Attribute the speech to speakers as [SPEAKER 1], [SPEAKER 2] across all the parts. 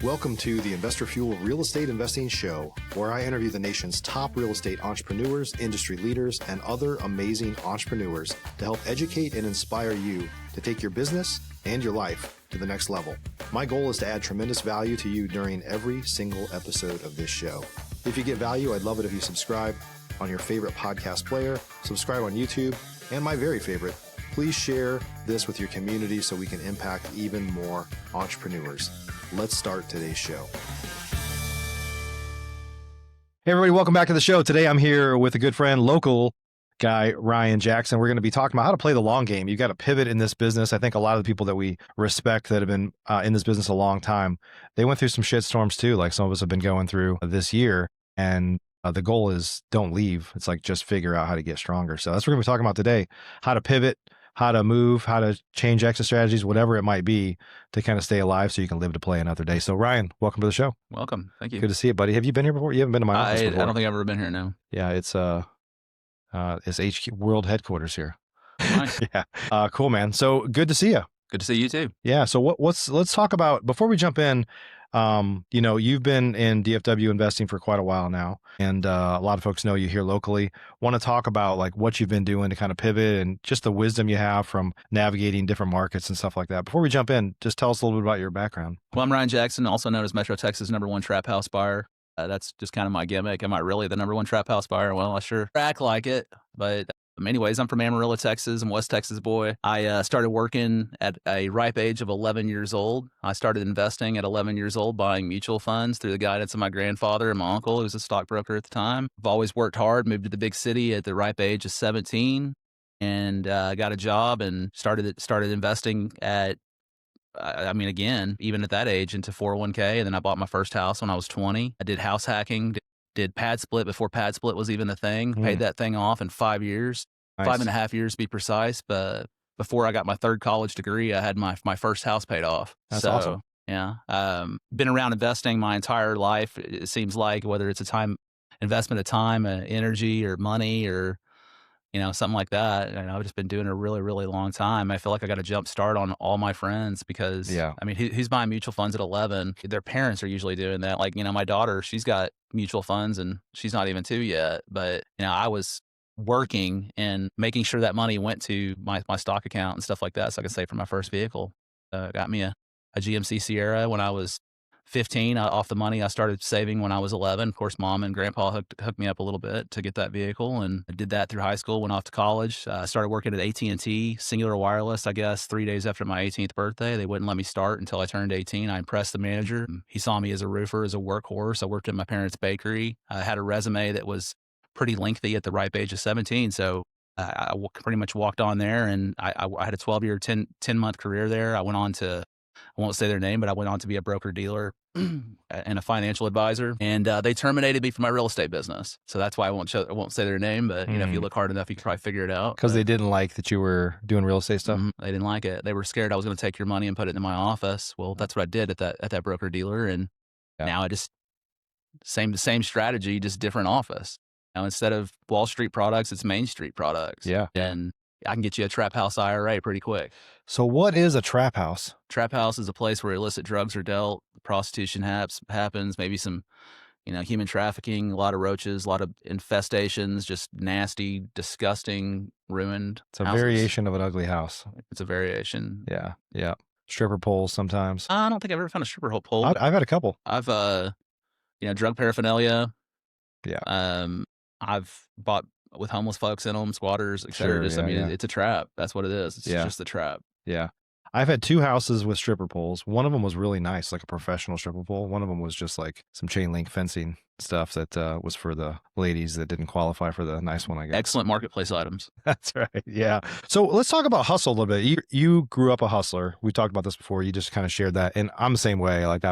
[SPEAKER 1] Welcome to the Investor Fuel Real Estate Investing Show, where I interview the nation's top real estate entrepreneurs, industry leaders, and other amazing entrepreneurs to help educate and inspire you to take your business and your life to the next level. My goal is to add tremendous value to you during every single episode of this show. If you get value, I'd love it if you subscribe on your favorite podcast player, subscribe on YouTube, and my very favorite, please share this with your community so we can impact even more entrepreneurs. Let's start today's show. Hey, everybody, welcome back to the show. Today, I'm here with a good friend, local guy, Ryan Jackson. We're going to be talking about how to play the long game. You've got to pivot in this business. I think a lot of the people that we respect that have been in this business a long time, they went through some shit storms too, like some of us have been going through this year. And the goal is don't leave. It's like just figure out how to get stronger. So that's what we're going to be talking about today, how to pivot, how to move, how to change exit strategies, whatever it might be to kind of stay alive so you can live to play another day. So Ryan, welcome to the show.
[SPEAKER 2] Welcome. Thank you.
[SPEAKER 1] Good to see you, buddy. Have you been here before? You haven't been to my office before.
[SPEAKER 2] I don't think I've ever been here, no.
[SPEAKER 1] Yeah, it's HQ World Headquarters here.
[SPEAKER 2] Nice.
[SPEAKER 1] Yeah. Cool, man. So good to see you.
[SPEAKER 2] Good to see you too.
[SPEAKER 1] Yeah. So let's talk about, before we jump in, you've been in DFW investing for quite a while now, and a lot of folks know you here locally. Want to talk about like what you've been doing to kind of pivot and just the wisdom you have from navigating different markets and stuff like that. Before we jump in, just tell us a little bit about your background.
[SPEAKER 2] Well, I'm Ryan Jackson, also known as Metro Texas' #1 trap house buyer. That's just kind of my gimmick. Am I really the #1 trap house buyer? Well, I sure act like it, but anyways, I'm from Amarillo, Texas. I'm a West Texas boy. I started working at a ripe age of 11 years old. I started investing at 11 years old, buying mutual funds through the guidance of my grandfather and my uncle, who was a stockbroker at the time. I've always worked hard, moved to the big city at the ripe age of 17, and got a job and started investing at, again, even at that age, into 401k. And then I bought my first house when I was 20. I did house hacking, did pad split before pad split was even a thing. Paid that thing off in 5 years, nice. 5.5 years to be precise. But before I got my third college degree, I had my first house paid off.
[SPEAKER 1] That's awesome.
[SPEAKER 2] Yeah. Been around investing my entire life. It seems like, whether it's investment of time, energy, or money, or something like that. And I've just been doing it a really, really long time. I feel like I got a jump start on all my friends because, who's buying mutual funds at 11? Their parents are usually doing that. Like, my daughter, she's got mutual funds and she's not even 2 yet. But, I was working and making sure that money went to my stock account and stuff like that so I could save for my first vehicle. Got me a GMC Sierra when I was 15 off the money I started saving when I was 11. Of course, mom and grandpa hooked me up a little bit to get that vehicle, and I did that through high school, went off to college, started working at AT&T, Singular Wireless, I guess, 3 days after my 18th birthday. They wouldn't let me start until I turned 18. I impressed the manager. He saw me as a roofer, as a workhorse. I worked at my parents' bakery. I had a resume that was pretty lengthy at the ripe age of 17, so I pretty much walked on there, and I had a 12-year, 10-month career there. I went on to, I won't say their name, but I went on to be a broker-dealer and a financial advisor. And they terminated me from my real estate business. So that's why I won't say their name, but if you look hard enough, you can probably figure it out.
[SPEAKER 1] Because they didn't like that you were doing real estate stuff?
[SPEAKER 2] They didn't like it. They were scared I was going to take your money and put it in my office. Well, that's what I did at that broker-dealer. And now I just, the same strategy, just different office. Now, instead of Wall Street products, it's Main Street products.
[SPEAKER 1] Yeah.
[SPEAKER 2] And I can get you a trap house IRA pretty quick.
[SPEAKER 1] So what is a trap house?
[SPEAKER 2] Trap house is a place where illicit drugs are dealt, prostitution happens, maybe some, human trafficking, a lot of roaches, a lot of infestations, just nasty, disgusting, ruined
[SPEAKER 1] It's a
[SPEAKER 2] houses.
[SPEAKER 1] variation of an ugly house.
[SPEAKER 2] It's a variation.
[SPEAKER 1] Yeah. Yeah. Stripper poles sometimes.
[SPEAKER 2] I don't think I've ever found a stripper pole.
[SPEAKER 1] I've had a couple.
[SPEAKER 2] I've, drug paraphernalia.
[SPEAKER 1] Yeah.
[SPEAKER 2] I've bought with homeless folks in them, squatters, et cetera.
[SPEAKER 1] Sure,
[SPEAKER 2] It's a trap. That's what it is. It's just a trap.
[SPEAKER 1] Yeah. I've had 2 houses with stripper poles. One of them was really nice, like a professional stripper pole. One of them was just like some chain link fencing stuff that was for the ladies that didn't qualify for the nice one, I guess.
[SPEAKER 2] Excellent marketplace items.
[SPEAKER 1] That's right. Yeah. So let's talk about hustle a little bit. You grew up a hustler. We talked about this before. You just kind of shared that. And I'm the same way. Like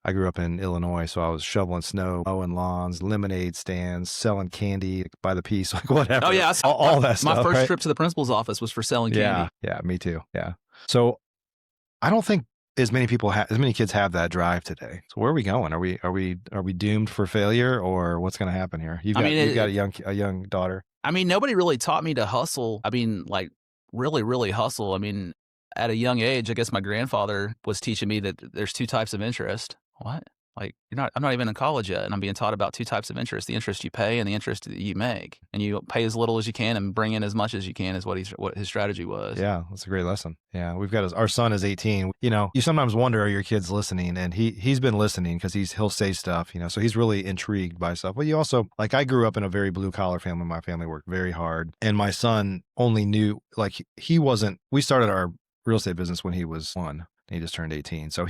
[SPEAKER 1] I grew up in Illinois, so I was shoveling snow, mowing lawns, lemonade stands, selling candy by the piece, like whatever.
[SPEAKER 2] Oh, yeah.
[SPEAKER 1] All that stuff.
[SPEAKER 2] My first
[SPEAKER 1] right?
[SPEAKER 2] trip to the principal's office was for selling candy.
[SPEAKER 1] Yeah, me too. Yeah. So I don't think as many kids have that drive today. So where are we going? Are we doomed for failure, or what's going to happen here? You've got a young daughter.
[SPEAKER 2] Nobody really taught me to hustle. Really, really hustle. at a young age, I guess my grandfather was teaching me that there's two types of interest. What? Like I'm not even in college yet, and I'm being taught about two types of interest: the interest you pay and the interest that you make. And you pay as little as you can and bring in as much as you can is what his strategy was.
[SPEAKER 1] Yeah, that's a great lesson. Yeah, we've got our son is 18. You know, you sometimes wonder, are your kids listening? And he's been listening because he'll say stuff, you know, so he's really intrigued by stuff. But you also, like, I grew up in a very blue collar family. My family worked very hard, and my son only knew, like, he wasn't. We started our real estate business when he was 1. He just turned 18. So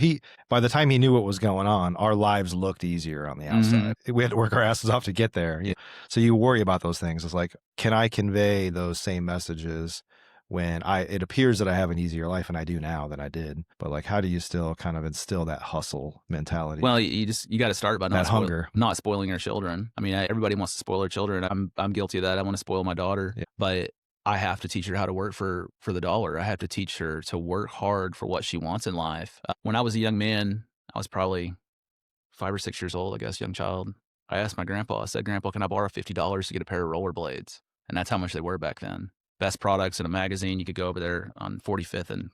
[SPEAKER 1] by the time he knew what was going on, our lives looked easier on the outside. We had to work our asses off to get there. Yeah. So you worry about those things. It's like, can I convey those same messages when it appears that I have an easier life, and I do now than I did. But like, how do you still kind of instill that hustle mentality?
[SPEAKER 2] Well, you got to start by not spoiling your children. I mean, everybody wants to spoil their children. I'm guilty of that. I want to spoil my daughter, but I have to teach her how to work for the dollar. I have to teach her to work hard for what she wants in life. When I was a young man, I was probably 5 or 6 years old, I guess, young child. I asked my grandpa, I said, "Grandpa, can I borrow $50 to get a pair of rollerblades?" And that's how much they were back then. Best products in a magazine. You could go over there on 45th and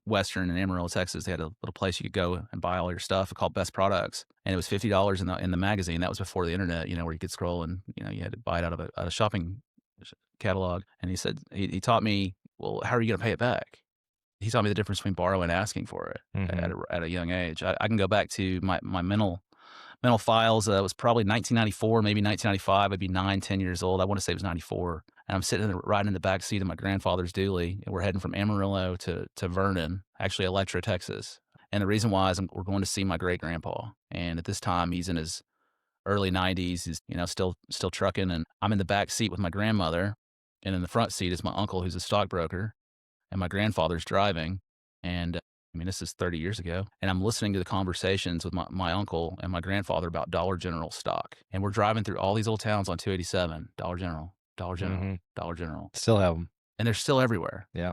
[SPEAKER 2] Western in Amarillo, Texas. They had a little place you could go and buy all your stuff called Best Products. And it was $50 in the magazine. That was before the internet, you know, where you could scroll and, you know, you had to buy it out of a shopping catalog. And he said, he taught me, well, how are you going to pay it back? He taught me the difference between borrowing and asking for it at a young age. I can go back to my mental files. It was probably 1994, maybe 1995. I'd be 9, 10 years old. I want to say it was 94. And I'm sitting riding in the back seat of my grandfather's dually, and we're heading from Amarillo to Vernon, actually Electra, Texas. And the reason why is we're going to see my great grandpa. And at this time, he's in his early 90s. He's, you know, still trucking. And I'm in the back seat with my grandmother. And in the front seat is my uncle, who's a stockbroker, and my grandfather's driving. And I mean, this is 30 years ago. And I'm listening to the conversations with my uncle and my grandfather about Dollar General stock. And we're driving through all these old towns on 287, Dollar General, Dollar General, Dollar General.
[SPEAKER 1] Still have them.
[SPEAKER 2] And they're still everywhere. Yeah.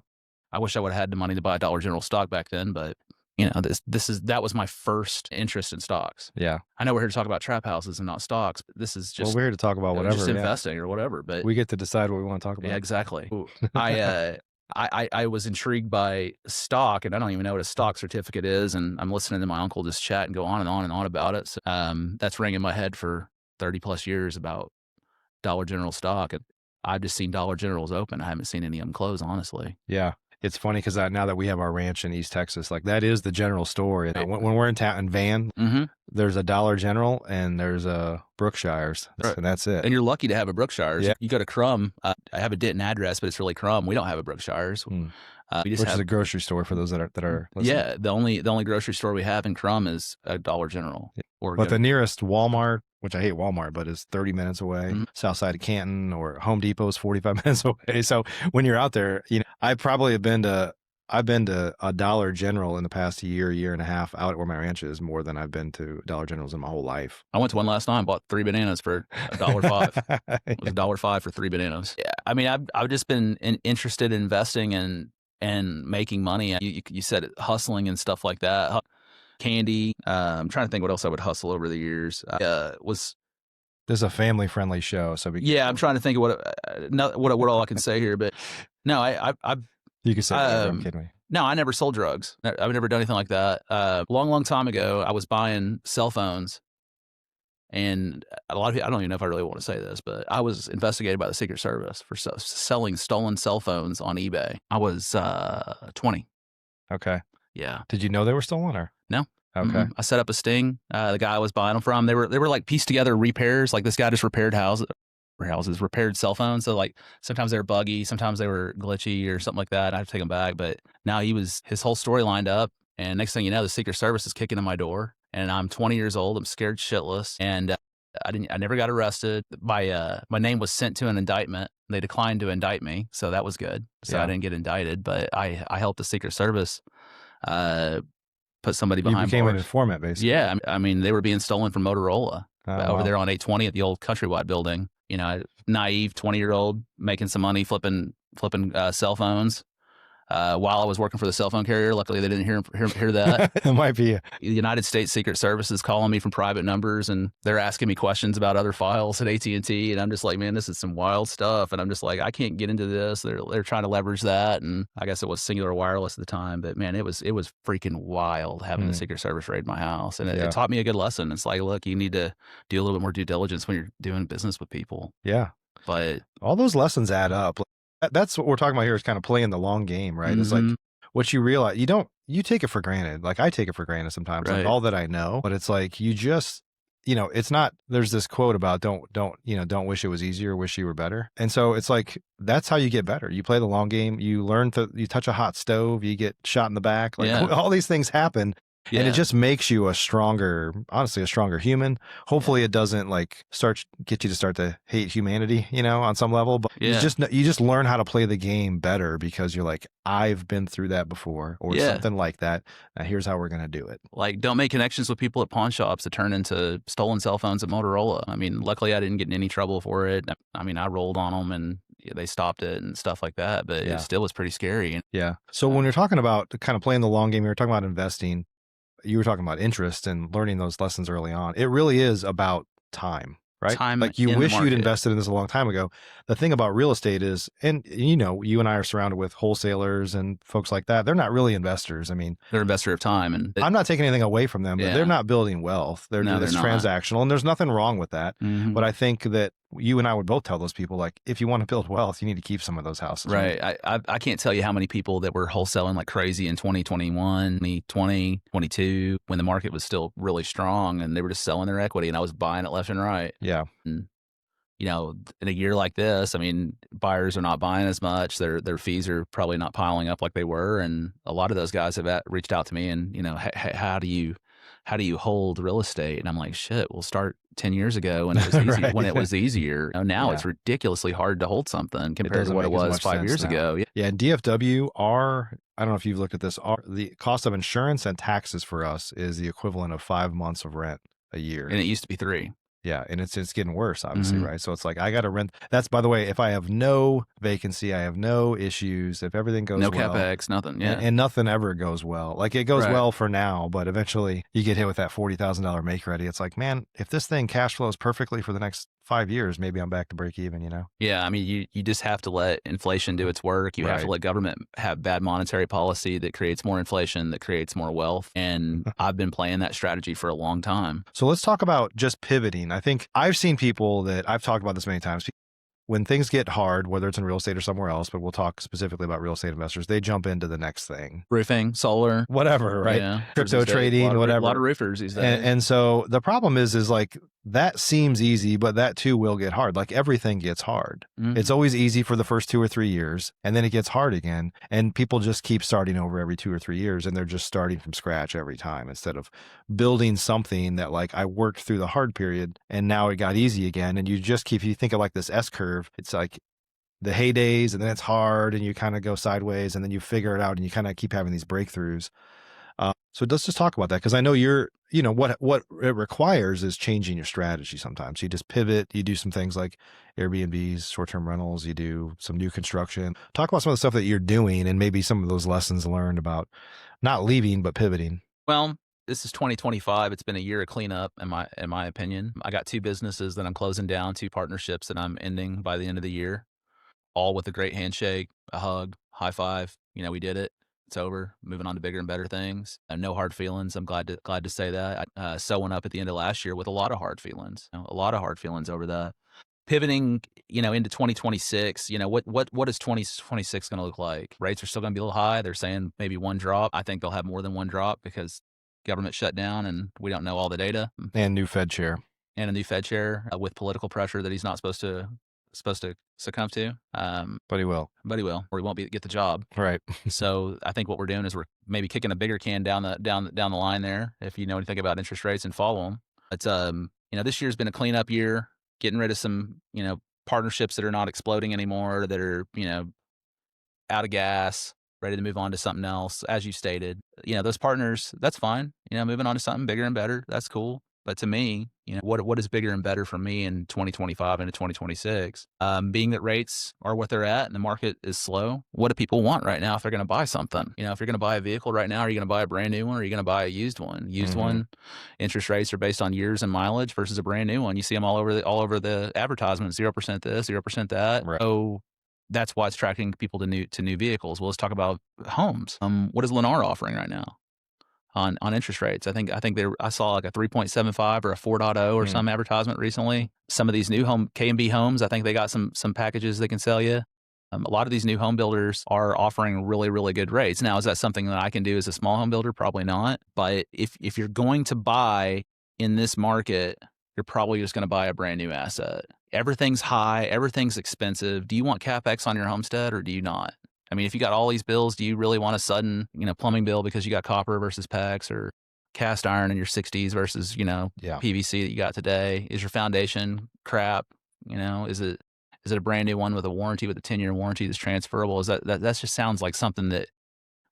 [SPEAKER 2] I wish I would have had the money to buy Dollar General stock back then, but you know, that was my first interest in stocks. Yeah. I know we're here to talk about trap houses and not stocks, but this is just,
[SPEAKER 1] well, we're here to talk about whatever,
[SPEAKER 2] just investing or whatever, but
[SPEAKER 1] we get to decide what we want to talk about.
[SPEAKER 2] Yeah, exactly. I was intrigued by stock, and I don't even know what a stock certificate is. And I'm listening to my uncle just chat and go on and on and on about it. So, that's ringing in my head for 30 plus years about Dollar General stock. And I've just seen Dollar Generals open. I haven't seen any of them close, honestly.
[SPEAKER 1] Yeah. It's funny because now that we have our ranch in East Texas, like that is the general store. When we're in town in Van, there's a Dollar General and there's a Brookshire's, and that's it.
[SPEAKER 2] And you're lucky to have a Brookshire's. Yeah. You go to Crum. I have a Denton address, but it's really Crum. We don't have a Brookshire's.
[SPEAKER 1] Which is a grocery store for those that are listening.
[SPEAKER 2] Yeah, the only grocery store we have in Crum is a Dollar General. Yeah.
[SPEAKER 1] But the nearest Walmart, which I hate Walmart, but is 30 minutes away, south side of Canton, or Home Depot is 45 minutes away. So when you're out there, you know, I've been to a Dollar General in the past year and a half out where my ranch is more than I've been to Dollar Generals in my whole life.
[SPEAKER 2] I went to one last night, bought 3 bananas for $1.05. It was $1.05 for 3 bananas. Yeah, I mean, I've just been interested in investing and making money. You said hustling and stuff like that. Candy. I'm trying to think what else I would hustle over the years. This
[SPEAKER 1] is a family-friendly show, so
[SPEAKER 2] yeah, I'm trying to think of what all I can say here, but no,
[SPEAKER 1] you can say I'm kidding.
[SPEAKER 2] No, I never sold drugs. I've never done anything like that. Long time ago, I was buying cell phones, and a lot of people, I don't even know if I really want to say this, but I was investigated by the Secret Service for selling stolen cell phones on eBay. I was 20.
[SPEAKER 1] Okay.
[SPEAKER 2] Yeah.
[SPEAKER 1] Did you know they were stolen or?
[SPEAKER 2] No.
[SPEAKER 1] Okay.
[SPEAKER 2] I set up a sting. The guy I was buying them from, they were like pieced together repairs. Like this guy just repaired repaired cell phones. So like sometimes they were buggy, sometimes they were glitchy or something like that. I had to take them back. But now his whole story lined up. And next thing you know, the Secret Service is kicking in my door. And I'm 20 years old. I'm scared shitless. And I never got arrested. My name was sent to an indictment. They declined to indict me. So that was good. So I didn't get indicted. But I helped the Secret Service put somebody behind bars.
[SPEAKER 1] You became an informant, basically.
[SPEAKER 2] Yeah. I mean, they were being stolen from Motorola over there on 820 at the old Countrywide building. You know, naive 20-year-old making some money flipping cell phones. while I was working for the cell phone carrier. Luckily, they didn't hear that.
[SPEAKER 1] It might be.
[SPEAKER 2] The United States Secret Service is calling me from private numbers, and they're asking me questions about other files at AT&T, and I'm just like, man, this is some wild stuff. And I'm just like, I can't get into this. They're trying to leverage that, and I guess it was Singular Wireless at the time. But man, it was freaking wild having the Secret Service raid my house, and it taught me a good lesson. It's like, look, you need to do a little bit more due diligence when you're doing business with people.
[SPEAKER 1] Yeah,
[SPEAKER 2] but
[SPEAKER 1] all those lessons add up. That's what we're talking about here, is kind of playing the long game, right? It's like what you realize, you take it for granted. Like I take it for granted sometimes, like all that I know, but it's like, you just, it's not, there's this quote about don't wish it was easier, wish you were better. And so it's like, that's how you get better. You play the long game, you learn you touch a hot stove, you get shot in the back, like all these things happen. Yeah. And it just makes you honestly, a stronger human. Hopefully it doesn't like get you to start to hate humanity, on some level, but you just learn how to play the game better, because you're like, I've been through that before, or something like that. Now here's how we're going to do it. Like,
[SPEAKER 2] don't make connections with people at pawn shops that turn into stolen cell phones at Motorola. I mean, luckily I didn't get in any trouble for it. I mean, I rolled on them and they stopped it and stuff like that, but it still was pretty scary.
[SPEAKER 1] Yeah. So when you're talking about kind of playing the long game, you're talking about investing, you were talking about interest and learning those lessons early on. It really is about time, right?
[SPEAKER 2] Time,
[SPEAKER 1] like you wish you'd invested in this a long time ago. The thing about real estate is, and you and I are surrounded with wholesalers and folks like that. They're not really investors. I mean,
[SPEAKER 2] they're investor of time, and
[SPEAKER 1] I'm not taking anything away from them, but they're not building wealth. They're transactional, and there's nothing wrong with that. But I think that you and I would both tell those people, like, if you want to build wealth, you need to keep some of those houses.
[SPEAKER 2] Right. I can't tell you how many people that were wholesaling like crazy in 2021, 2020, 22, when the market was still really strong, and they were just selling their equity, and I was buying it left and right.
[SPEAKER 1] Yeah.
[SPEAKER 2] And, in a year like this, I mean, buyers are not buying as much. Their fees are probably not piling up like they were. And a lot of those guys have reached out to me and, how do you hold real estate? And I'm like, shit, we'll start 10 years ago when it was easy, when it was easier. Now it's ridiculously hard to hold something compared to what it was 5 years ago.
[SPEAKER 1] Yeah. And DFW, I don't know if you've looked at this, the cost of insurance and taxes for us is the equivalent of 5 months of rent a year.
[SPEAKER 2] And it used to be 3.
[SPEAKER 1] Yeah, and it's getting worse, obviously, right? So it's like, I got to rent. That's, by the way, if I have no vacancy, I have no issues, if everything goes well.
[SPEAKER 2] No CapEx, nothing,
[SPEAKER 1] And nothing ever goes well. Like, it goes well for now, but eventually you get hit with that $40,000 make ready. It's like, man, if this thing cash flows perfectly for the next 5 years, maybe I'm back to break even,
[SPEAKER 2] Yeah, I mean, you just have to let inflation do its work. You have to let government have bad monetary policy that creates more inflation, that creates more wealth. And I've been playing that strategy for a long time.
[SPEAKER 1] So let's talk about just pivoting. I think I've seen people that, I've talked about this many times, when things get hard, whether it's in real estate or somewhere else, but we'll talk specifically about real estate investors, they jump into the next thing.
[SPEAKER 2] Roofing, solar.
[SPEAKER 1] Whatever, right?
[SPEAKER 2] Yeah.
[SPEAKER 1] Crypto trading, whatever.
[SPEAKER 2] A lot of roofers these days.
[SPEAKER 1] And so the problem is like, that seems easy, but that too will get hard. Like everything gets hard. It's always easy for the first 2 or 3 years, and then it gets hard again. And people just keep starting over every 2 or 3 years, and they're just starting from scratch every time, instead of building something that, like, I worked through the hard period and now it got easy again. And you think of like this S curve, it's like the heydays, and then it's hard and you kind of go sideways, and then you figure it out and you kind of keep having these breakthroughs. So let's just talk about that, because I know what it requires is changing your strategy sometimes. You just pivot, you do some things like Airbnbs, short-term rentals, you do some new construction. Talk about some of the stuff that you're doing and maybe some of those lessons learned about not leaving, but pivoting.
[SPEAKER 2] Well, this is 2025. It's been a year of cleanup, in my opinion. I got 2 businesses that I'm closing down, 2 partnerships that I'm ending by the end of the year, all with a great handshake, a hug, high five. We did it. It's over. Moving on to bigger and better things. No hard feelings. I'm glad to say that. Sewing up at the end of last year with a lot of hard feelings. A lot of hard feelings over that. Pivoting, into 2026. What is 2026 going to look like? Rates are still going to be a little high. They're saying maybe 1 drop. I think they'll have more than 1 drop because government shut down and we don't know all the data.
[SPEAKER 1] And new Fed chair.
[SPEAKER 2] And a new Fed chair with political pressure that he's not supposed to succumb to.
[SPEAKER 1] But he will,
[SPEAKER 2] or he won't get the job.
[SPEAKER 1] Right.
[SPEAKER 2] So I think what we're doing is we're maybe kicking a bigger can down the line there. If you know anything about interest rates and follow them, it's this year's been a cleanup year, getting rid of some partnerships that are not exploding anymore, that are out of gas, ready to move on to something else. As you stated, those partners, that's fine. Moving on to something bigger and better, that's cool. But to me, what is bigger and better for me in 2025 and 2026? Being that rates are what they're at and the market is slow, what do people want right now if they're going to buy something? If you're going to buy a vehicle right now, are you going to buy a brand new one or are you going to buy a used one? Used one, interest rates are based on years and mileage versus a brand new one. You see them all over the advertisement, 0% this, 0% that.
[SPEAKER 1] Right.
[SPEAKER 2] So that's why it's attracting people to new vehicles. Well, let's talk about homes. What is Lennar offering right now on interest rates? I think I saw like a 3.75 or a 4.0 or some advertisement recently. Some of these new K&B homes, I think they got some packages they can sell you. A lot of these new home builders are offering really, really good rates. Now, is that something that I can do as a small home builder? Probably not. But if you're going to buy in this market, you're probably just going to buy a brand new asset. Everything's high. Everything's expensive. Do you want CapEx on your homestead or do you not? I mean, if you got all these bills, do you really want a sudden, plumbing bill because you got copper versus PEX or cast iron in your 60s versus, PVC that you got today? Is your foundation crap? Is it a brand new one with a warranty, with a 10-year warranty that's transferable? That just sounds like something that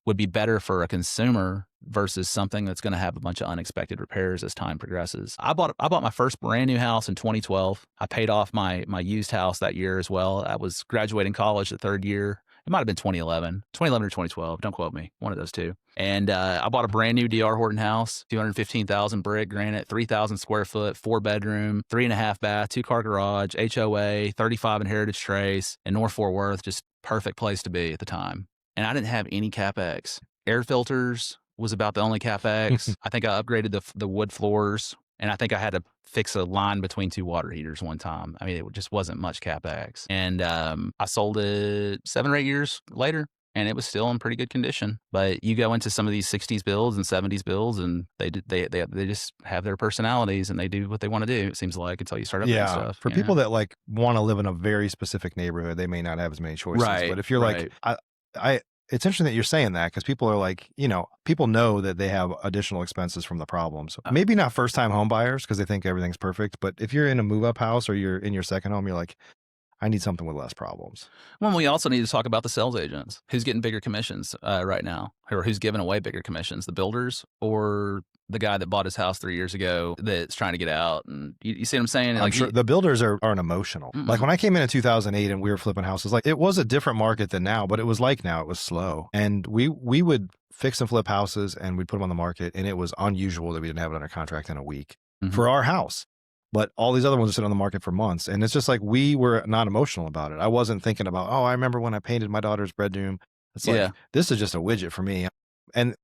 [SPEAKER 2] would be better for a consumer versus something that's going to have a bunch of unexpected repairs as time progresses. I bought my first brand new house in 2012. I paid off my used house that year as well. I was graduating college the third year. It might have been 2011 or 2012. Don't quote me. One of those two. And I bought a brand new D.R. Horton house, 215,000 brick granite, 3,000 square foot, 4-bedroom, 3.5 bath, 2-car garage, HOA, 35 in Heritage Trace, in North Fort Worth. Just perfect place to be at the time. And I didn't have any CapEx. Air filters was about the only CapEx. I think I upgraded the wood floors. And I think I had to fix a line between 2 water heaters one time. I mean, it just wasn't much CapEx. And I sold it 7 or 8 years later, and it was still in pretty good condition. But you go into some of these 60s builds and 70s builds, and they just have their personalities, and they do what they want to do, it seems like, until you start updating stuff.
[SPEAKER 1] For people that want to live in a very specific neighborhood, they may not have as many choices.
[SPEAKER 2] Right,
[SPEAKER 1] but if you're it's interesting that you're saying that because people are people know that they have additional expenses from the problems. Maybe not first time home buyers because they think everything's perfect. But if you're in a move up house or you're in your second home, you're like, I need something with less problems.
[SPEAKER 2] Well, we also need to talk about the sales agents. Who's getting bigger commissions right now? Or who's giving away bigger commissions? The builders or the guy that bought his house 3 years ago that's trying to get out? And you see what I'm saying?
[SPEAKER 1] I'm sure the builders aren't emotional. Like when I came in 2008 and we were flipping houses, it was a different market than now, but it was like now. It was slow. And we would fix and flip houses and we'd put them on the market. And it was unusual that we didn't have it under contract in a week for our house. But all these other ones are sitting on the market for months. And it's just like we were not emotional about it. I wasn't thinking about, I remember when I painted my daughter's bedroom. It's like, this is just a widget for me. And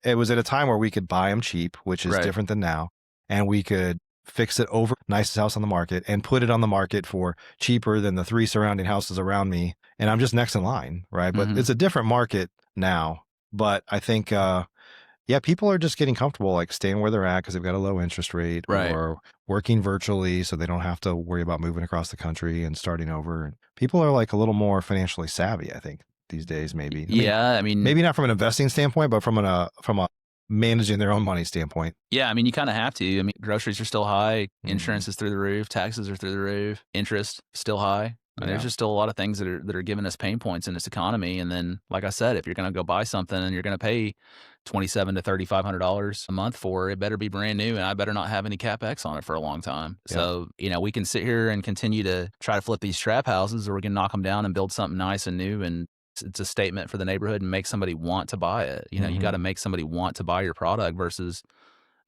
[SPEAKER 1] it was at a time where we could buy them cheap, which is different than now. And we could fix it over nicest house on the market and put it on the market for cheaper than the 3 surrounding houses around me. And I'm just next in line, right? But it's a different market now. But I think, people are just getting comfortable, staying where they're at because they've got a low interest rate or working virtually so they don't have to worry about moving across the country and starting over. And people are a little more financially savvy, I think, these days, maybe.
[SPEAKER 2] I mean,
[SPEAKER 1] maybe not from an investing standpoint, but from a managing their own money standpoint.
[SPEAKER 2] Yeah, I mean, you kind of have to. I mean, groceries are still high. Insurance is through the roof. Taxes are through the roof. Interest still high. I mean, there's just still a lot of things that are giving us pain points in this economy. And then, like I said, if you're going to go buy something and you're going to pay $2,700 to $3,500 a month for it, better be brand new, and I better not have any CapEx on it for a long time. Yeah. So, we can sit here and continue to try to flip these trap houses, or we can knock them down and build something nice and new, and it's a statement for the neighborhood and make somebody want to buy it. You got to make somebody want to buy your product versus,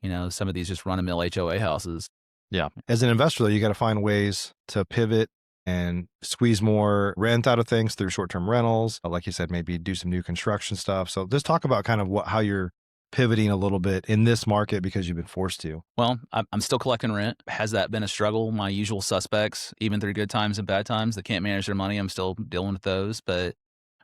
[SPEAKER 2] some of these just run-of-the-mill HOA houses.
[SPEAKER 1] Yeah. As an investor, though, you got to find ways to pivot and squeeze more rent out of things through short-term rentals. Like you said, maybe do some new construction stuff. So just talk about kind of how you're pivoting a little bit in this market because you've been forced to.
[SPEAKER 2] Well, I'm still collecting rent. Has that been a struggle? My usual suspects, even through good times and bad times, that can't manage their money, I'm still dealing with those. But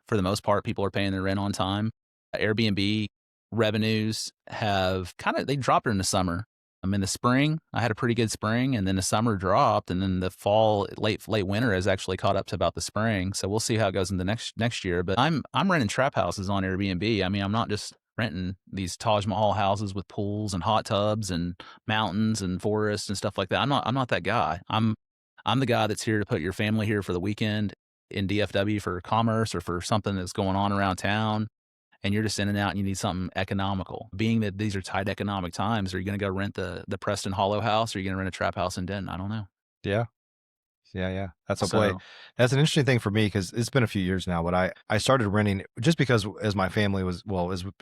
[SPEAKER 2] for the most part, people are paying their rent on time. Airbnb revenues have they dropped in the summer. In the spring, I had a pretty good spring, and then the summer dropped, and then the fall, late winter has actually caught up to about the spring. So we'll see how it goes in the next year. But I'm renting trap houses on Airbnb. I mean, I'm not just renting these Taj Mahal houses with pools and hot tubs and mountains and forests and stuff like that. I'm not that guy. I'm the guy that's here to put your family here for the weekend in DFW for commerce or for something that's going on around town. and you're just in and out and you need something economical. Being that these are tight economic times, are you going to go rent the Preston Hollow house, or are you going to rent a trap house in Denton? I don't know.
[SPEAKER 1] Yeah. That's a play. That's an interesting thing for me because it's been a few years now, but I started renting just because as my family was,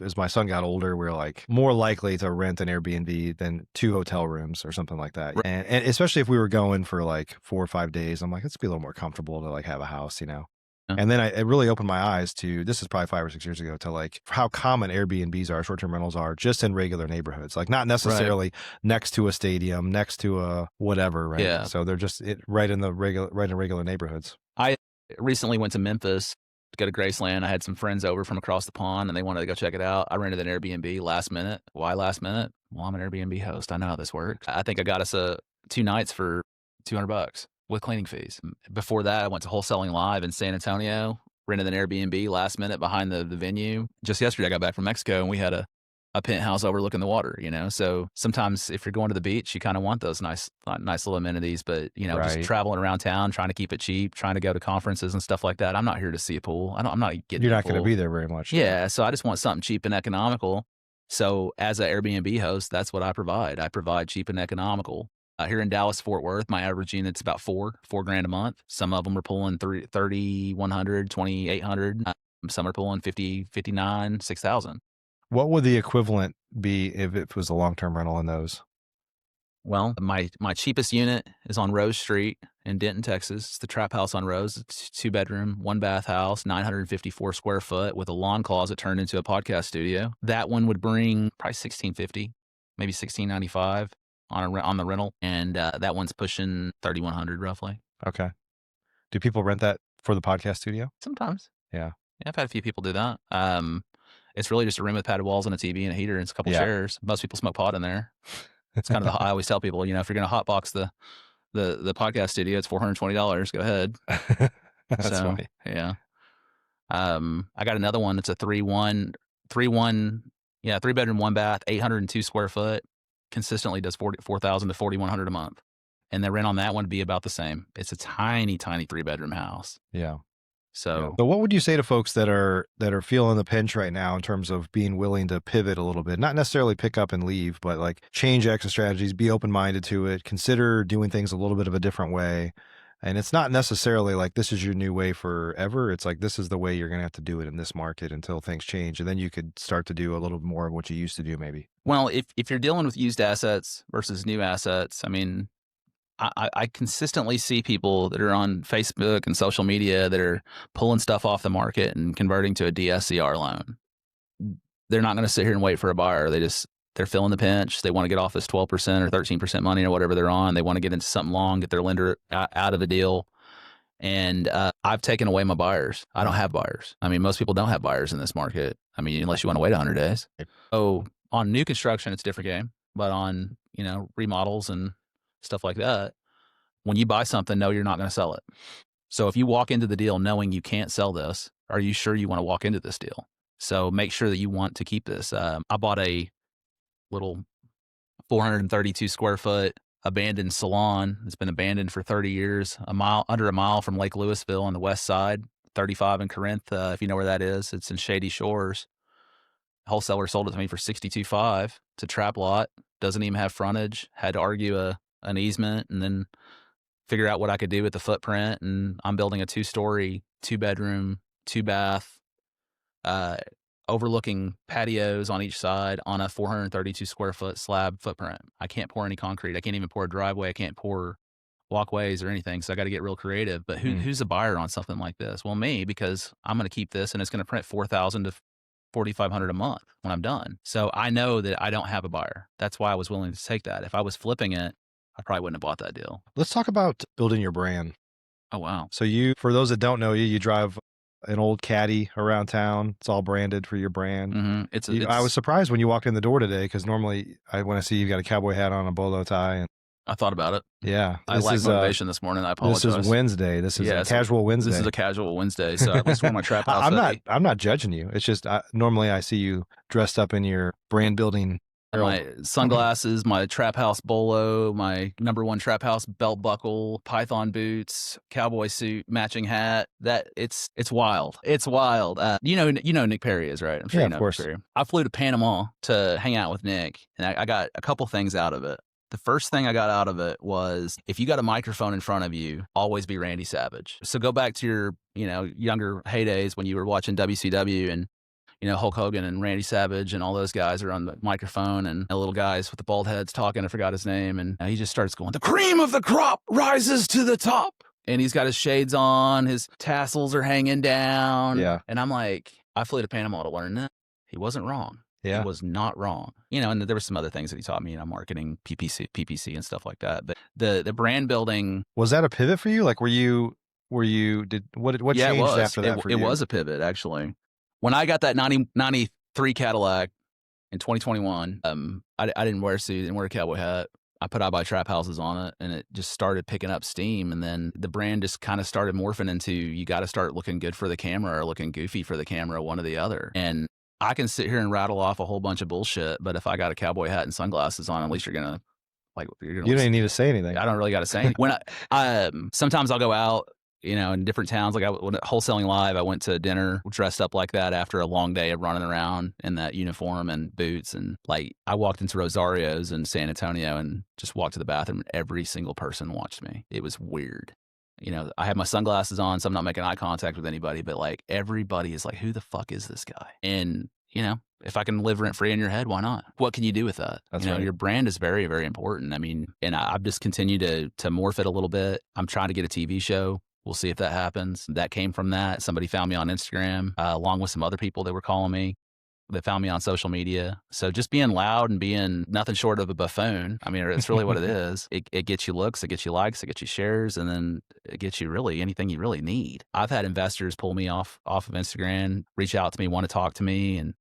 [SPEAKER 1] as my son got older, we were like more likely to rent an Airbnb than 2 hotel rooms or something like that.
[SPEAKER 2] Right.
[SPEAKER 1] And especially if we were going for like 4 or 5 days, I'm like, let's be a little more comfortable to like have a house, you know? And then it really opened my eyes to, this is probably 5 or 6 years ago, to like how common Airbnbs are, short-term rentals are, just in regular neighborhoods, like not necessarily next to a stadium, next to a whatever, right?
[SPEAKER 2] Yeah.
[SPEAKER 1] So they're just right in regular neighborhoods.
[SPEAKER 2] I recently went to Memphis to go to Graceland. I had some friends over from across the pond, and they wanted to go check it out. I rented an Airbnb last minute. Why last minute? Well, I'm an Airbnb host. I know how this works. I think I got us 2 nights for $200 with cleaning fees. Before that, I went to Wholesaling Live in San Antonio, rented an Airbnb last minute behind the venue. Just yesterday, I got back from Mexico, and we had a penthouse overlooking the water, you know? So sometimes if you're going to the beach, you kind of want those nice little amenities, but, you know, just traveling around town, trying to keep it cheap, trying to go to conferences and stuff like that. I'm not here to see a pool. I'm not getting
[SPEAKER 1] You're not going to be there very much.
[SPEAKER 2] Yeah. So I just want something cheap and economical. So as an Airbnb host, that's what I provide. I provide cheap and economical. Here in Dallas, Fort Worth, my average unit's about $4 grand a month. Some of them are pulling 3,100, 2,800. Some are pulling 50, 59, 6,000.
[SPEAKER 1] What would the equivalent be if it was a long-term rental in those?
[SPEAKER 2] Well, my cheapest unit is on Rose Street in Denton, Texas. It's the Trap House on Rose. It's 2-bedroom, 1-bath house, 954 square foot with a lawn closet turned into a podcast studio. That one would bring probably $1,650, maybe $1,695 on the rental, and that one's pushing $3,100 roughly.
[SPEAKER 1] Okay. Do people rent that for the podcast studio?
[SPEAKER 2] Sometimes.
[SPEAKER 1] Yeah.
[SPEAKER 2] I've had a few people do that. It's really just a room with padded walls and a TV and a heater and a couple chairs. Most people smoke pot in there. It's kind of I always tell people, you know, if you're going to hotbox the podcast studio, it's $420. Go ahead.
[SPEAKER 1] That's funny.
[SPEAKER 2] Yeah. I got another one. It's a 3-bedroom, 1-bath, 802 square foot. Consistently does $4,000 to $4,100 a month, and the rent on that one would be about the same. It's a tiny 3-bedroom house.
[SPEAKER 1] Yeah.
[SPEAKER 2] So
[SPEAKER 1] what would you say to folks that are feeling the pinch right now in terms of being willing to pivot a little bit, not necessarily pick up and leave, but like change exit strategies, be open-minded to it, consider doing things a little bit of a different way? And it's not necessarily like this is your new way forever. It's like this is the way you're going to have to do it in this market until things change. And then you could start to do a little more of what you used to do maybe.
[SPEAKER 2] Well, if you're dealing with used assets versus new assets, I mean, I consistently see people that are on Facebook and social media that are pulling stuff off the market and converting to a DSCR loan. They're not going to sit here and wait for a buyer. They're feeling the pinch. They want to get off this 12% or 13% money or whatever they're on. They want to get into something long, get their lender out of the deal. And I've taken away my buyers. I don't have buyers. I mean, most people don't have buyers in this market. I mean, unless you want to wait 100 days. So on new construction, it's a different game. But on, you know, remodels and stuff like that, when you buy something, know you're not going to sell it. So if you walk into the deal knowing you can't sell this, are you sure you want to walk into this deal? So make sure that you want to keep this. I bought a little 432 square foot abandoned salon. It's been abandoned for 30 years, under a mile from Lake Louisville on the west side, 35 in Corinth. If you know where that is, it's in Shady Shores. Wholesaler sold it to me for $62,500. It's a trap lot. Doesn't even have frontage. Had to argue an easement and then figure out what I could do with the footprint. And I'm building a 2-story, 2-bedroom, 2-bath, overlooking patios on each side on a 432 square foot slab footprint. I can't pour any concrete. I can't even pour a driveway. I can't pour walkways or anything. So I got to get real creative. But who's a buyer on something like this? Well, me, because I'm going to keep this and it's going to print $4,000 to $4,500 a month when I'm done. So I know that I don't have a buyer. That's why I was willing to take that. If I was flipping it, I probably wouldn't have bought that deal.
[SPEAKER 1] Let's talk about building your brand.
[SPEAKER 2] Oh, wow.
[SPEAKER 1] So for those that don't know you drive an old Caddy around town. It's all branded for your brand.
[SPEAKER 2] Mm-hmm.
[SPEAKER 1] I was surprised when you walked in the door today because normally when I see you've got a cowboy hat on, a bolo tie. And
[SPEAKER 2] I thought about it.
[SPEAKER 1] Yeah.
[SPEAKER 2] I lacked motivation this morning. I apologize.
[SPEAKER 1] This is Wednesday. This is a casual Wednesday.
[SPEAKER 2] This is a casual Wednesday. So I just wore my trap house.
[SPEAKER 1] I'm not judging you. It's just normally I see you dressed up in your brand building
[SPEAKER 2] My sunglasses, my Trap House bolo, my #1 Trap House belt buckle, Python boots, cowboy suit, matching hat. It's wild. It's wild. You know Nick Perry is, right? I'm sure you know
[SPEAKER 3] of course.
[SPEAKER 2] Nick Perry. I flew to Panama to hang out with Nick, and I got a couple things out of it. The first thing I got out of it was, if you got a microphone in front of you, always be Randy Savage. So go back to your, younger heydays when you were watching WCW, and Hulk Hogan and Randy Savage and all those guys are on the microphone, and the little guys with the bald heads talking. I forgot his name. And he just starts going, "The cream of the crop rises to the top." And he's got his shades on. His tassels are hanging down.
[SPEAKER 3] Yeah.
[SPEAKER 2] And I'm like, I flew to Panama to learn that. He wasn't wrong.
[SPEAKER 3] Yeah.
[SPEAKER 2] He was not wrong. And there were some other things that he taught me, marketing, PPC and stuff like that. But the brand building.
[SPEAKER 3] Was that a pivot for you? Like, what changed after that for you?
[SPEAKER 2] It was a pivot, actually. When I got that 93 Cadillac in 2021, I didn't wear a suit, didn't wear a cowboy hat. I put I Buy Trap Houses on it, and it just started picking up steam. And then the brand just kind of started morphing into, you got to start looking good for the camera or looking goofy for the camera, one or the other. And I can sit here and rattle off a whole bunch of bullshit, but if I got a cowboy hat and sunglasses on, at least you don't
[SPEAKER 3] even need to say anything.
[SPEAKER 2] I don't really got to say anything. When sometimes I'll go out, in different towns. Like when wholesaling live, I went to dinner dressed up like that after a long day of running around in that uniform and boots. And I walked into Rosario's in San Antonio and just walked to the bathroom, and every single person watched me. It was weird. I had my sunglasses on, so I'm not making eye contact with anybody, but everybody is like, who the fuck is this guy? And, if I can live rent free in your head, why not? What can you do with that?
[SPEAKER 3] That's right.
[SPEAKER 2] Your brand is very, very important. And I've just continued to morph it a little bit. I'm trying to get a TV show. We'll see if that happens. That came from that. Somebody found me on Instagram, along with some other people that were calling me. They found me on social media. So just being loud and being nothing short of a buffoon. It's really what it is. It gets you looks, it gets you likes, it gets you shares, and then it gets you really anything you really need. I've had investors pull me off of Instagram, reach out to me, want to talk to me, and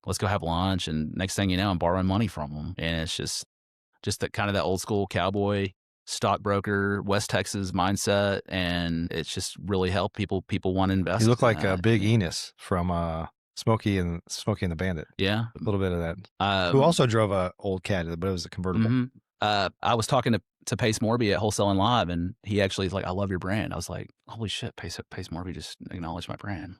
[SPEAKER 2] let's go have lunch. And next thing you know, I'm borrowing money from them. And it's just that kind of that old school cowboy stockbroker, West Texas mindset, and it's just really helped people want to invest.
[SPEAKER 3] You look like a Big Enos from Smokey and the Bandit.
[SPEAKER 2] Yeah,
[SPEAKER 3] a little bit of that. Who also drove a old Caddy, but it was a convertible.
[SPEAKER 2] Mm-hmm. I was talking to Pace Morby at Wholesaling Live, and he actually is like, "I love your brand." I was like, "Holy shit, Pace Morby just acknowledged my brand."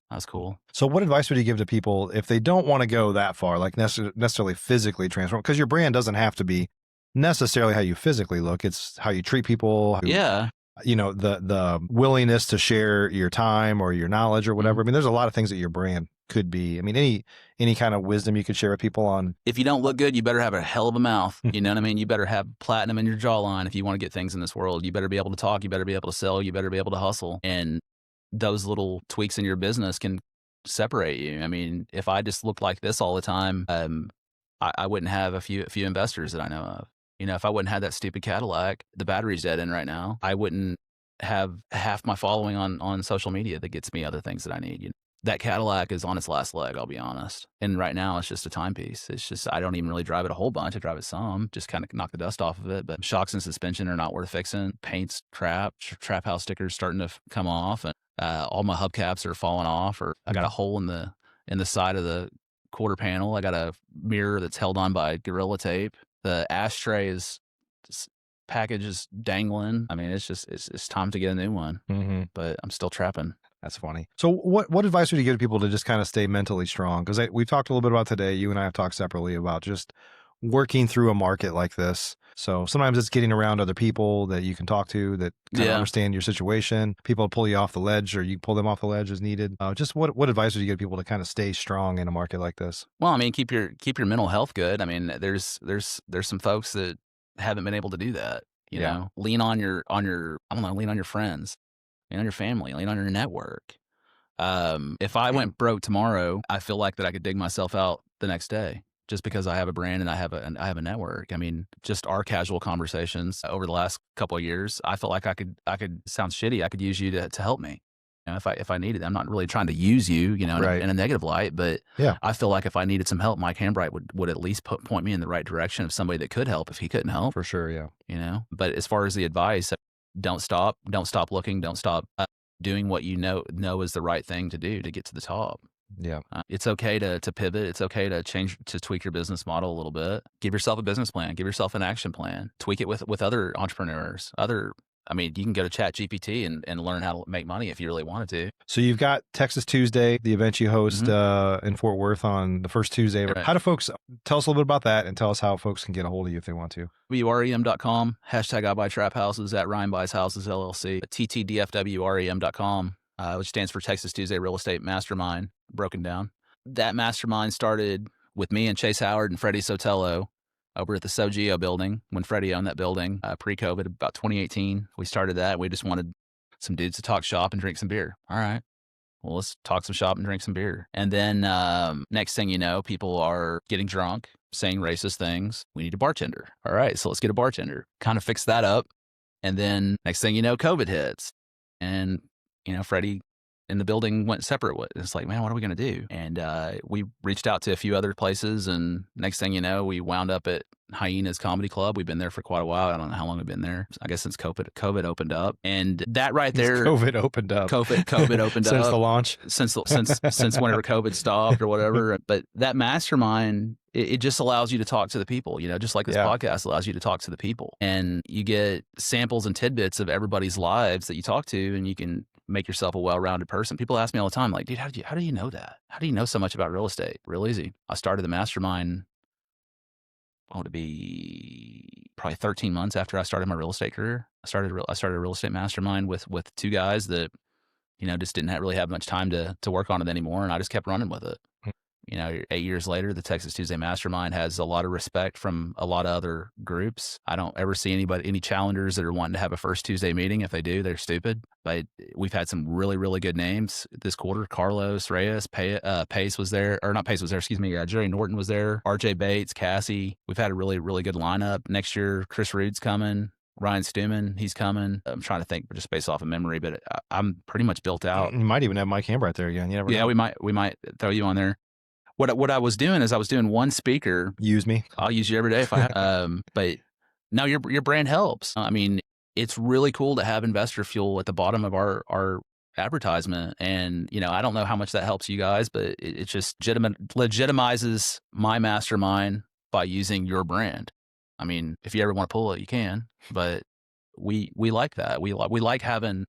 [SPEAKER 2] That's cool.
[SPEAKER 3] So what advice would you give to people if they don't want to go that far, like necessarily physically transform? Because your brand doesn't have to be necessarily how you physically look. It's how you treat people.
[SPEAKER 2] Yeah.
[SPEAKER 3] The willingness to share your time or your knowledge or whatever. There's a lot of things that your brand could be. Any kind of wisdom you could share with people on.
[SPEAKER 2] If you don't look good, you better have a hell of a mouth. You know what I mean? You better have platinum in your jawline if you want to get things in this world. You better be able to talk. You better be able to sell. You better be able to hustle. And those little tweaks in your business can separate you. If I just looked like this all the time, I wouldn't have a few investors that I know of. If I wouldn't have that stupid Cadillac, the battery's dead in right now, I wouldn't have half my following on social media that gets me other things that I need. That Cadillac is on its last leg, I'll be honest. And right now it's just a timepiece. It's just, I don't even really drive it a whole bunch. I drive it some, just kind of knock the dust off of it. But shocks and suspension are not worth fixing. Paint's crap. Trap House stickers starting to come off. And all my hubcaps are falling off. Or I got a hole in the side of the quarter panel. I got a mirror that's held on by Gorilla Tape. The ashtray package is dangling. It's time to get a new one. Mm-hmm. But I'm still trapping.
[SPEAKER 3] That's funny. So what advice would you give to people to just kind of stay mentally strong? Because we've talked a little bit about today. You and I have talked separately about just working through a market like this. So sometimes it's getting around other people that you can talk to that kind of understand your situation. People pull you off the ledge, or you pull them off the ledge as needed. Just what advice would you give people to kind of stay strong in a market like this?
[SPEAKER 2] Well, keep your mental health good. There's some folks that haven't been able to do that. You know, lean on your friends, lean on your family, lean on your network. If I went broke tomorrow, I feel like that I could dig myself out the next day. Just because I have a brand and I have a network. Just our casual conversations over the last couple of years, I felt like I could sound shitty. I could use you to help me. If I needed it. I'm not really trying to use you, in a negative light, but I feel like if I needed some help, Mike Hambright would at least point me in the right direction of somebody that could help if he couldn't help.
[SPEAKER 3] For sure, yeah.
[SPEAKER 2] But as far as the advice, don't stop looking, don't stop doing what you know is the right thing to do to get to the top.
[SPEAKER 3] Yeah.
[SPEAKER 2] It's okay to pivot. It's okay to tweak your business model a little bit. Give yourself a business plan. Give yourself an action plan. Tweak it with other entrepreneurs. You can go to ChatGPT and learn how to make money if you really wanted to.
[SPEAKER 3] So you've got Texas Tuesday, the event you host in Fort Worth on the first Tuesday.
[SPEAKER 2] Right.
[SPEAKER 3] How do folks, tell us a little bit about that and tell us how folks can get a hold of you if they want to.
[SPEAKER 2] WREM.com, hashtag I buy trap houses, at Ryan Buys Houses LLC, TTDFWREM.com, which stands for Texas Tuesday Real Estate Mastermind, broken down. That mastermind started with me and Chase Howard and Freddie Sotelo over at the Sogeo building when Freddie owned that building pre-COVID, about 2018. We started that. We just wanted some dudes to talk shop and drink some beer. All right. Well, let's talk some shop and drink some beer. And then next thing you know, people are getting drunk, saying racist things. We need a bartender. All right, so let's get a bartender. Kind of fix that up. And then next thing you know, COVID hits. And, Freddie in the building went separate. It's like, man, what are we going to do? And we reached out to a few other places. And next thing you know, we wound up at Hyena's Comedy Club. We've been there for quite a while. I don't know how long we've been there. I guess since COVID opened up. And that right there.
[SPEAKER 3] COVID opened up.
[SPEAKER 2] COVID opened up.
[SPEAKER 3] Since the launch.
[SPEAKER 2] Since whenever COVID stopped or whatever. But that mastermind, it just allows you to talk to the people, just like this podcast allows you to talk to the people. And you get samples and tidbits of everybody's lives that you talk to, and you can make yourself a well-rounded person. People ask me all the time, like, dude, how do you know that? How do you know so much about real estate? Real easy. I started the mastermind, to be probably 13 months after I started my real estate career. I started a real estate mastermind with two guys that, just didn't really have much time to work on it anymore. And I just kept running with it. 8 years later, the Texas Tuesday Mastermind has a lot of respect from a lot of other groups. I don't ever see any challengers that are wanting to have a first Tuesday meeting. If they do, they're stupid. But we've had some really, really good names this quarter. Carlos Reyes, Pace was there, or not Pace was there, excuse me. Jerry Norton was there, RJ Bates, Cassie. We've had a really, really good lineup. Next year, Chris Rude's coming. Ryan Stuman, he's coming. I'm trying to think just based off of memory, but I'm pretty much built out.
[SPEAKER 3] You might even have Mike Hambright there again. You never know.
[SPEAKER 2] we might throw you on there. What I was doing is I was doing one speaker.
[SPEAKER 3] Use me.
[SPEAKER 2] I'll use you every day if I have. But no, your brand helps. I mean, it's really cool to have investor fuel at the bottom of our advertisement. And, I don't know how much that helps you guys, but it just legitimizes my mastermind by using your brand. I mean, if you ever want to pull it, you can, but we like that. We like having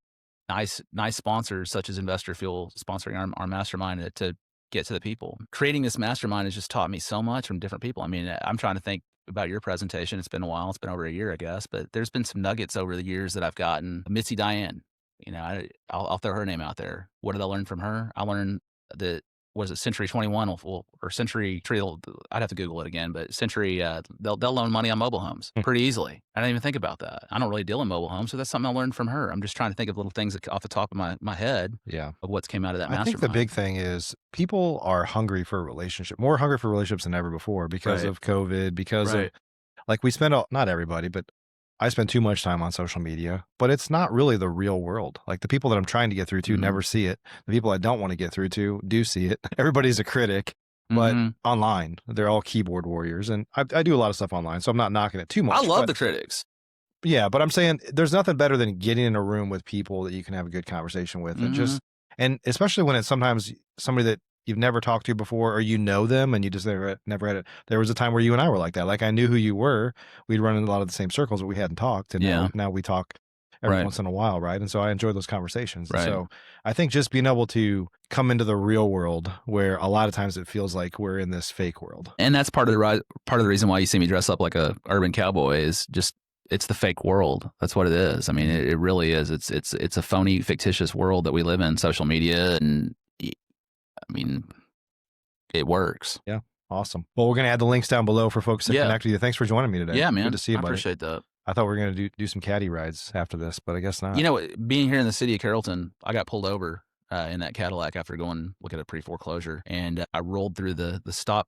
[SPEAKER 2] nice sponsors such as Investor Fuel sponsoring our mastermind to get to the people. Creating this mastermind has just taught me so much from different people. I mean, I'm trying to think about your presentation. It's been a while. It's been over a year, I guess, but there's been some nuggets over the years that I've gotten. Mitzi Diane, I'll throw her name out there. What did I learn from her? I learned that, was it Century 21 or Century Tree? I'd have to Google it again, but Century, they'll loan money on mobile homes pretty easily. I didn't even think about that. I don't really deal in mobile homes, so that's something I learned from her. I'm just trying to think of little things off the top of my head of what's came out of that mastermind. I think
[SPEAKER 3] the big thing is people are hungry for a relationship, more hungry for relationships than ever before because of COVID, because of, like, we spend, not everybody, but I spend too much time on social media, but it's not really the real world. Like, the people that I'm trying to get through to never see it. The people I don't want to get through to do see it. Everybody's a critic, but online, they're all keyboard warriors. And I do a lot of stuff online, so I'm not knocking it too much.
[SPEAKER 2] I love the critics.
[SPEAKER 3] Yeah, but I'm saying there's nothing better than getting in a room with people that you can have a good conversation with. And especially when it's sometimes somebody that you've never talked to before, or them and you just never had it. There was a time where you and I were like that. Like, I knew who you were. We'd run in a lot of the same circles, but we hadn't talked. And now we talk every once in a while, right? And so I enjoy those conversations.
[SPEAKER 2] Right.
[SPEAKER 3] So I think just being able to come into the real world, where a lot of times it feels like we're in this fake world.
[SPEAKER 2] And that's part of the reason why you see me dress up like a urban cowboy is just, it's the fake world. That's what it is. I mean, it really is. It's a phony, fictitious world that we live in, social media. And I mean, it works.
[SPEAKER 3] Yeah. Awesome. Well, we're going to add the links down below for folks to connect with you. Thanks for joining me today.
[SPEAKER 2] Yeah, man.
[SPEAKER 3] Good to see you, buddy.
[SPEAKER 2] I appreciate that.
[SPEAKER 3] I thought we were going to do some caddy rides after this, but I guess not.
[SPEAKER 2] Being here in the city of Carrollton, I got pulled over in that Cadillac after going look at a pre-foreclosure. And I rolled through the stop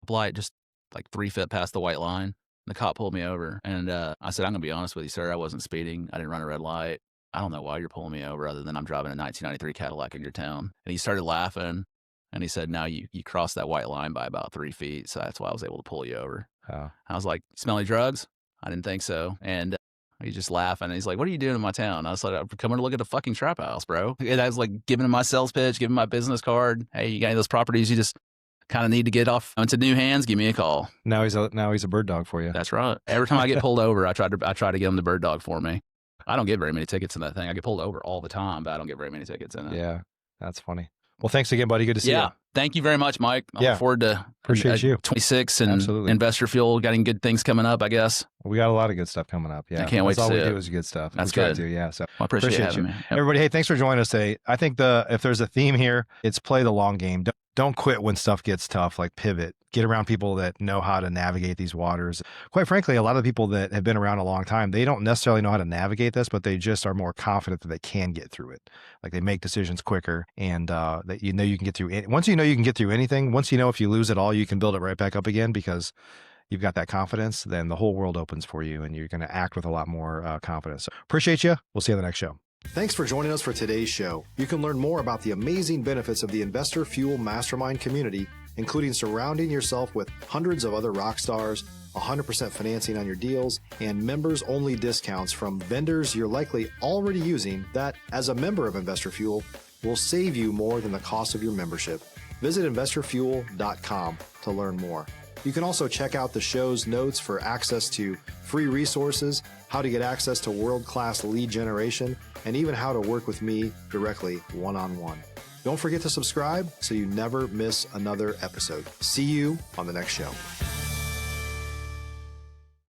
[SPEAKER 2] light just like 3 feet past the white line. The cop pulled me over. And I said, I'm going to be honest with you, sir. I wasn't speeding. I didn't run a red light. I don't know why you're pulling me over other than I'm driving a 1993 Cadillac in your town. And he started laughing. And he said, no, you crossed that white line by about 3 feet. So that's why I was able to pull you over.
[SPEAKER 3] Oh.
[SPEAKER 2] I was like, smell any drugs? I didn't think so. And He's just laughing. He's like, "What are you doing in my town?" I was like, "I'm coming to look at a fucking trap house, bro." And I was like giving him my sales pitch, giving him my business card. Hey, you got any of those properties you just kind of need to get off into new hands? Give me a call.
[SPEAKER 3] Now he's a bird dog for you.
[SPEAKER 2] That's right. Every time I get pulled over, I try to get him to bird dog for me. I don't get very many tickets in that thing. I get pulled over all the time, but I don't get very many tickets in it.
[SPEAKER 3] Yeah, that's funny. Well, thanks again, buddy. Good to see you.
[SPEAKER 2] Yeah. Thank you very much, Mike. I look forward to
[SPEAKER 3] appreciate you.
[SPEAKER 2] 26 and
[SPEAKER 3] Absolutely.
[SPEAKER 2] Investor Fuel, getting good things coming up, I guess.
[SPEAKER 3] We got a lot of good stuff coming up. Yeah.
[SPEAKER 2] I can't wait to see it.
[SPEAKER 3] That's all we do is good stuff.
[SPEAKER 2] That's
[SPEAKER 3] we try
[SPEAKER 2] good.
[SPEAKER 3] to, yeah. So
[SPEAKER 2] I appreciate having me. Yep.
[SPEAKER 3] Everybody, hey, thanks for joining us today. I think if there's a theme here, it's play the long game. Don't quit when stuff gets tough, like pivot. Get around people that know how to navigate these waters. Quite frankly, a lot of the people that have been around a long time, they don't necessarily know how to navigate this, but they just are more confident that they can get through it. Like they make decisions quicker, and that you can get through it. Once you know you can get through anything, once you know if you lose it all, you can build it right back up again because you've got that confidence, then the whole world opens for you and you're going to act with a lot more confidence. So appreciate you. We'll see you on the next show.
[SPEAKER 1] Thanks for joining us for today's show. You can learn more about the amazing benefits of the Investor Fuel Mastermind community, including surrounding yourself with hundreds of other rock stars, 100% financing on your deals, and members-only discounts from vendors you're likely already using that, as a member of Investor Fuel, will save you more than the cost of your membership. Visit investorfuel.com to learn more. You can also check out the show's notes for access to free resources, how to get access to world-class lead generation, and even how to work with me directly one-on-one. Don't forget to subscribe so you never miss another episode. See you on the next show.